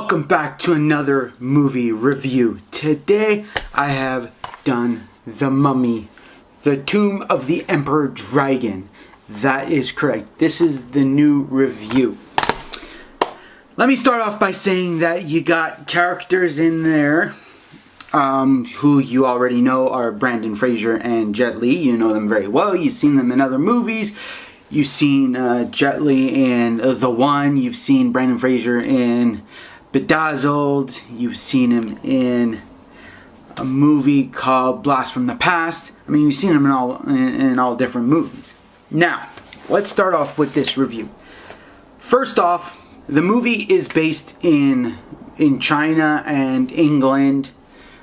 Welcome back to another movie review. Today I have done The Mummy, the Tomb of the Emperor Dragon. That is correct. This is the new review. Let me start off by saying that you got characters in there who you already know are Brandon Fraser and Jet Li. You know them very well. You've seen them in other movies. You've seen Jet Li in The One. You've seen Brandon Fraser in Bedazzled. You've seen him in a movie called Blast from the Past. I mean, you've seen him in all different movies. Now, let's start off with this review. First off, the movie is based in China and England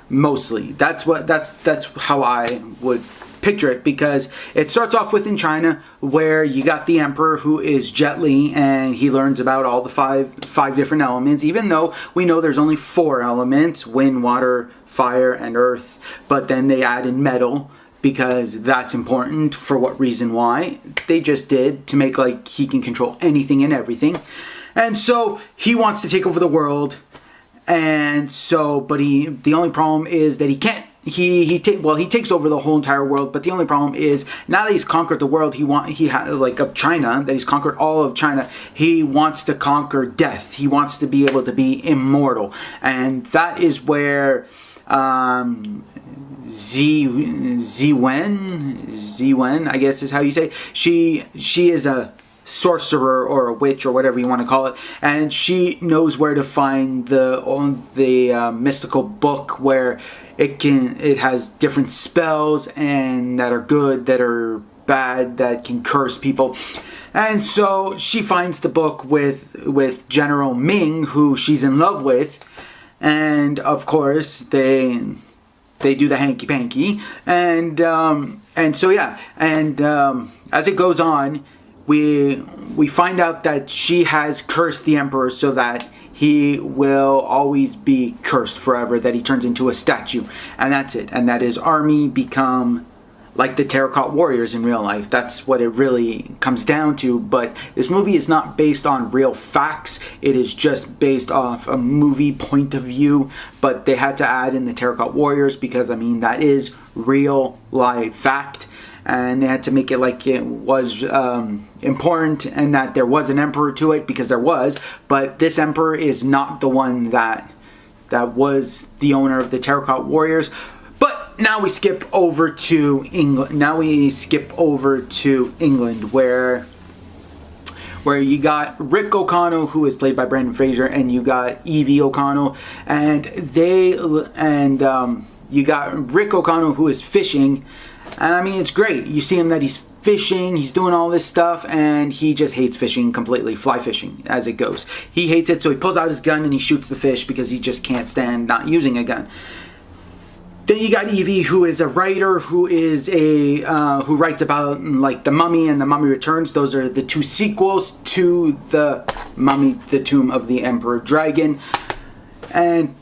mostly. That's how I would picture it, because it starts off with in China, where you got the emperor, who is Jet Li, and he learns about all the five different elements, even though we know there's only 4 elements: wind, water, fire, and earth. But then they add in metal, because that's important. For what reason? Why? They just did, to make like he can control anything and everything. And so he wants to take over the world, and so, but the only problem is that he can't. He takes over the whole entire world, but the only problem is, now that he's conquered the world, of China, that he's conquered all of China, he wants to conquer death. He wants to be able to be immortal, and that is where Ziwen, I guess is how you say it. She is a sorcerer or a witch or whatever you want to call it, and she knows where to find the mystical book where it has different spells, and that are good, that are bad, that can curse people. And so she finds the book with General Ming, who she's in love with, and of course they do the hanky panky, and so yeah, and as it goes on, we find out that she has cursed the emperor so that he will always be cursed forever, that he turns into a statue, and that's it. And that his army become like the terracotta warriors in real life. That's what it really comes down to. But this movie is not based on real facts. It is just based off a movie point of view. But they had to add in the terracotta warriors because, I mean, that is real life fact. And they had to make it like it was important, and that there was an emperor to it, because there was. But this emperor is not the one that was the owner of the terracotta warriors. But now we skip over to England. Where you got Rick O'Connell, who is played by Brandon Fraser, and you got Evie O'Connell, and you got Rick O'Connell, who is fishing. And I mean, it's great. You see him that he's fishing, he's doing all this stuff, and he just hates fishing completely, fly fishing as it goes. He hates it, so he pulls out his gun and he shoots the fish because he just can't stand not using a gun. Then you got Evie, who is a writer, who writes about like The Mummy and The Mummy Returns. Those are the 2 sequels to The Mummy, the Tomb of the Emperor Dragon. And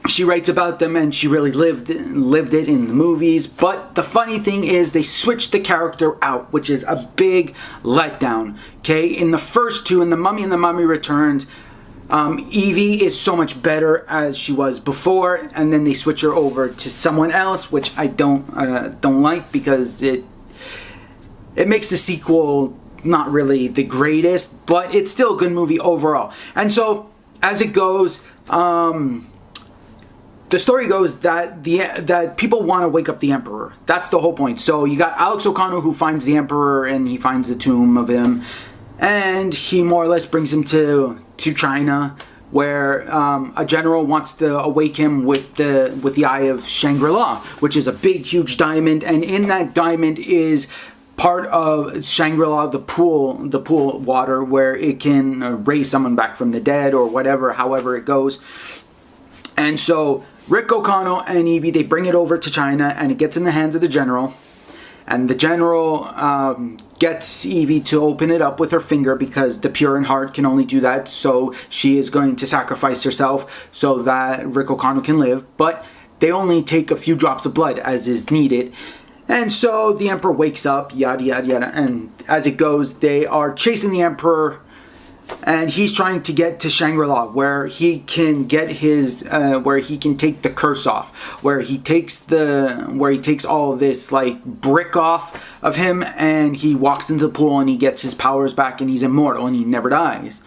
she writes about them, and she really lived it in the movies. But the funny thing is, they switched the character out, which is a big letdown. Okay, in the first 2, in The Mummy and The Mummy Returns, Evie is so much better as she was before, and then they switch her over to someone else, which I don't like, because it makes the sequel not really the greatest, but it's still a good movie overall. And so as it goes, the story goes that people want to wake up the emperor. That's the whole point. So you got Alex O'Connell, who finds the emperor, and he finds the tomb of him, and he more or less brings him to China, where a general wants to awake him with the Eye of Shangri-La, which is a big, huge diamond, and in that diamond is part of Shangri-La, the pool water, where it can raise someone back from the dead or whatever, however it goes. And so Rick O'Connell and Evie, they bring it over to China, and it gets in the hands of the general. And the general gets Evie to open it up with her finger, because the pure in heart can only do that. So she is going to sacrifice herself so that Rick O'Connell can live. But they only take a few drops of blood as is needed. And so the emperor wakes up, yada, yada, yada. And as it goes, they are chasing the emperor And he's trying to get to Shangri-La, where he can get his, where he can take the curse off, where he takes all this like brick off of him, and he walks into the pool and he gets his powers back, and he's immortal and he never dies.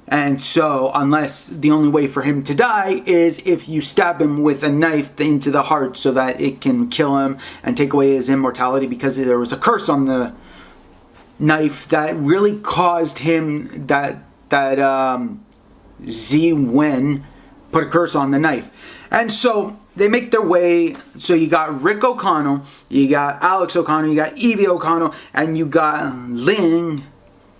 And so, unless the only way for him to die is if you stab him with a knife into the heart, so that it can kill him and take away his immortality, because there was a curse on the knife that really caused him that Zi Wen put a curse on the knife. And so they make their way. So you got Rick O'Connell, you got Alex O'Connell, you got Evie O'Connell, and you got Lin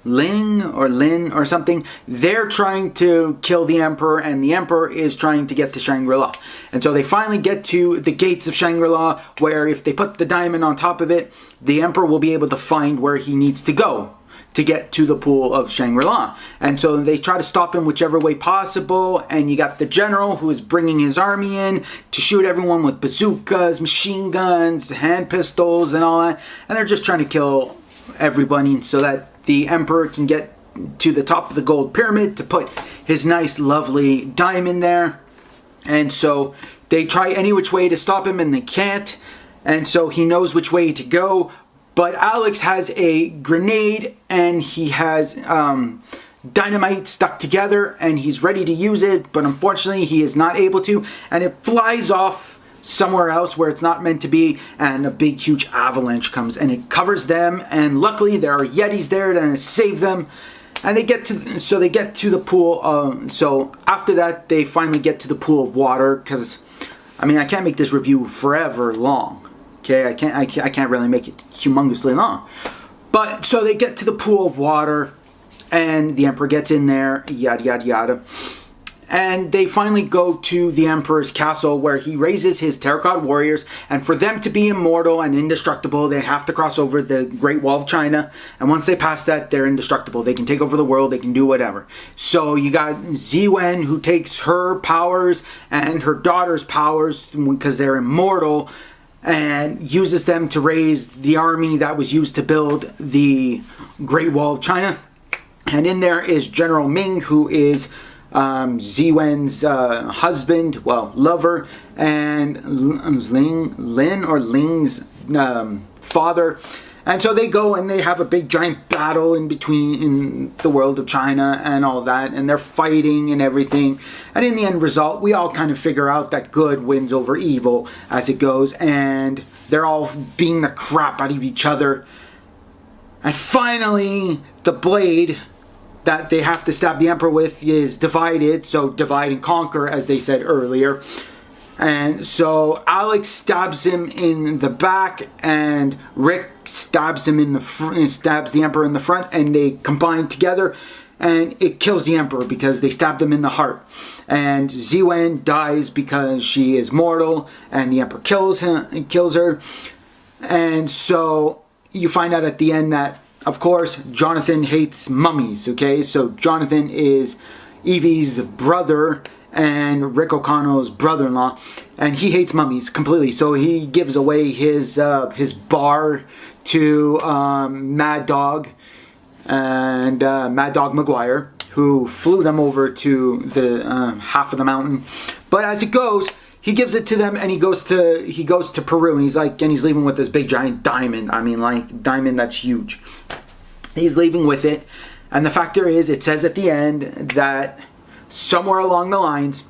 or something. They're trying to kill the Emperor, and the Emperor is trying to get to Shangri-La. And so they finally get to the gates of Shangri-La, where if they put the diamond on top of it, the Emperor will be able to find where he needs to go to get to the pool of Shangri-La. And so they try to stop him whichever way possible, and you got the general who is bringing his army in to shoot everyone with bazookas, machine guns, hand pistols, and all that. And they're just trying to kill everybody so that the Emperor can get to the top of the gold pyramid to put his nice lovely diamond there. And so they try any which way to stop him, and they can't. And so he knows which way to go. But Alex has a grenade, and he has dynamite stuck together, and he's ready to use it, but unfortunately he is not able to, and it flies off somewhere else where it's not meant to be, and a big huge avalanche comes and it covers them, and luckily there are Yetis there to save them, and they get to the pool. So after that they finally get to the pool of water, because I mean I can't make this review forever long, okay? I can't really make it humongously long. But so they get to the pool of water, and the Emperor gets in there, yada yada yada. And they finally go to the Emperor's castle, where he raises his terracotta warriors, and for them to be immortal and indestructible, they have to cross over the Great Wall of China, and once they pass that, they're indestructible. They can take over the world, they can do whatever. So you got Zi Wen, who takes her powers and her daughter's powers, because they're immortal, and uses them to raise the army that was used to build the Great Wall of China. And in there is General Ming, who is Zi Wen's husband, well, lover, and Ling's father. And so they go and they have a big giant battle in the world of China and all that, and they're fighting and everything. And in the end result, we all kind of figure out that good wins over evil as it goes, and they're all beating the crap out of each other. And finally, the blade that they have to stab the Emperor with is divided, so divide and conquer, as they said earlier. And so Alex stabs him in the back, and Rick stabs him in the stabs the Emperor in the front, and they combine together, and it kills the Emperor because they stabbed him in the heart. And Zi Wen dies because she is mortal, and the Emperor kills her. And so you find out at the end that, of course, Jonathan hates mummies, okay? So Jonathan is Evie's brother and Rick O'Connell's brother-in-law, and he hates mummies completely. So he gives away his bar to Mad Dog and Mad Dog McGuire, who flew them over to the half of the mountain. But as it goes, he gives it to them, and he goes to Peru, and he's leaving with this big giant diamond. I mean, like, diamond that's huge. He's leaving with it, and the factor is, it says at the end that somewhere along the lines,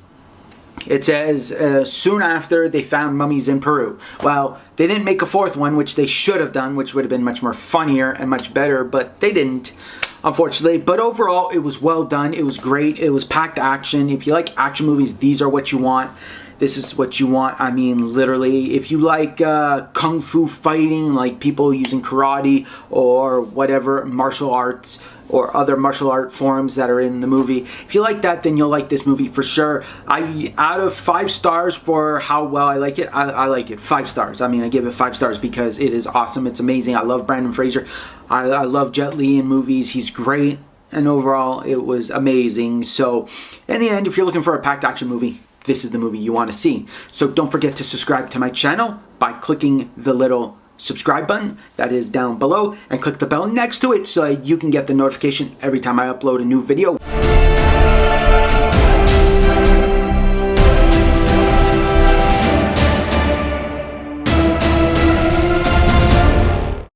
it says soon after they found mummies in Peru. Well, they didn't make a fourth one, which they should have done, which would have been much more funnier and much better, but they didn't, unfortunately. But overall, it was well done. It was great. It was packed action. If you like action movies, these are what you want. This is what you want. I mean, literally, if you like kung fu fighting, like people using karate or whatever, martial arts or other martial art forms that are in the movie, if you like that, then you'll like this movie for sure. Out of 5 stars for how well I like it, I like it 5 stars. I mean, I give it 5 stars because it is awesome. It's amazing. I love Brandon Fraser. I love Jet Li in movies. He's great. And overall, it was amazing. So, in the end, if you're looking for a packed action movie, this is the movie you want to see. So don't forget to subscribe to my channel by clicking the little subscribe button that is down below and click the bell next to it so you can get the notification every time I upload a new video.